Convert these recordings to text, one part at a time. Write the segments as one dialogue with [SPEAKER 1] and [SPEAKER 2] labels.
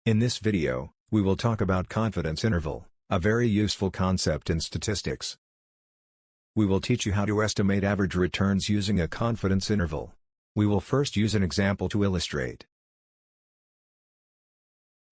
[SPEAKER 1] In this video, we will talk about confidence interval, a very useful concept in statistics. We will teach you how to estimate average returns using a confidence interval. We will first use an example to illustrate.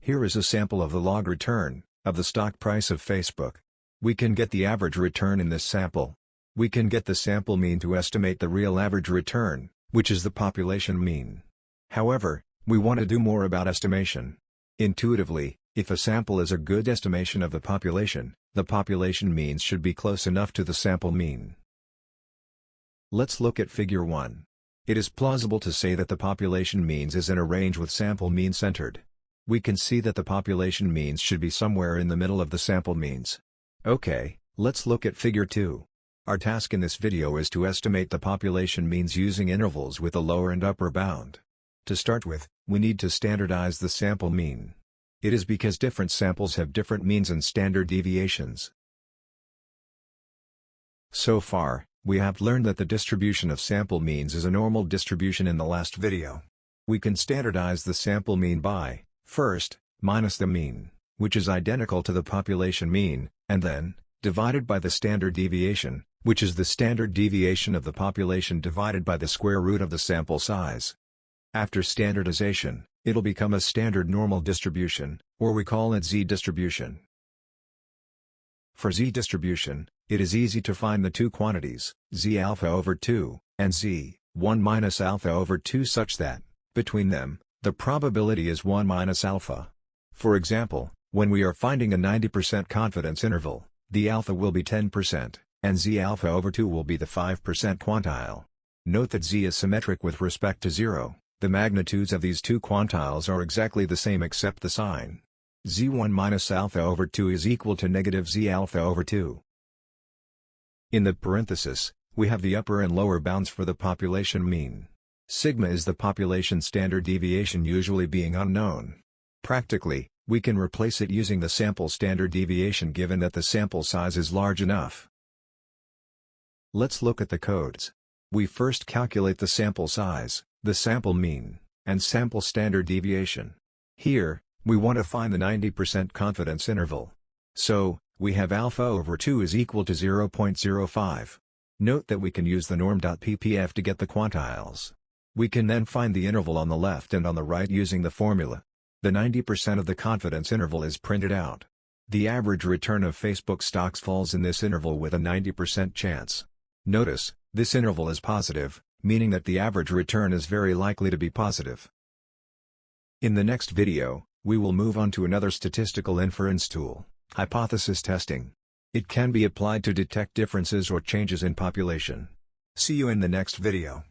[SPEAKER 1] Here is a sample of the log return of the stock price of Facebook. We can get the average return in this sample. We can get the sample mean to estimate the real average return, which is the population mean. However, we want to do more about estimation. Intuitively, if a sample is a good estimation of the population means should be close enough to the sample mean. Let's look at figure 1. It is plausible to say that the population means is in a range with sample mean centered. We can see that the population means should be somewhere in the middle of the sample means. Okay, let's look at figure 2. Our task in this video is to estimate the population means using intervals with a lower and upper bound. To start with, we need to standardize the sample mean. It is because different samples have different means and standard deviations. So far, we have learned that the distribution of sample means is a normal distribution in the last video. We can standardize the sample mean by, first, minus the mean, which is identical to the population mean, and then, divided by the standard deviation, which is the standard deviation of the population divided by the square root of the sample size. After standardization, it'll become a standard normal distribution, or we call it z-distribution. For z-distribution, it is easy to find the two quantities, z alpha over 2, and z, 1 minus alpha over 2 such that, between them, the probability is 1 minus alpha. For example, when we are finding a 90% confidence interval, the alpha will be 10%, and z alpha over 2 will be the 5% quantile. Note that z is symmetric with respect to 0. The magnitudes of these two quantiles are exactly the same except the sign. z1 minus alpha over 2 is equal to negative z alpha over 2. In the parenthesis, we have the upper and lower bounds for the population mean. Sigma is the population standard deviation usually being unknown. Practically, we can replace it using the sample standard deviation given that the sample size is large enough. Let's look at the codes. We first calculate the sample size, the sample mean, and sample standard deviation. Here, we want to find the 90% confidence interval. So, we have alpha over 2 is equal to 0.05. Note that we can use the norm.ppf to get the quantiles. We can then find the interval on the left and on the right using the formula. The 90% of the confidence interval is printed out. The average return of Facebook stocks falls in this interval with a 90% chance. Notice, this interval is positive, meaning that the average return is very likely to be positive. In the next video, we will move on to another statistical inference tool, hypothesis testing. It can be applied to detect differences or changes in population. See you in the next video.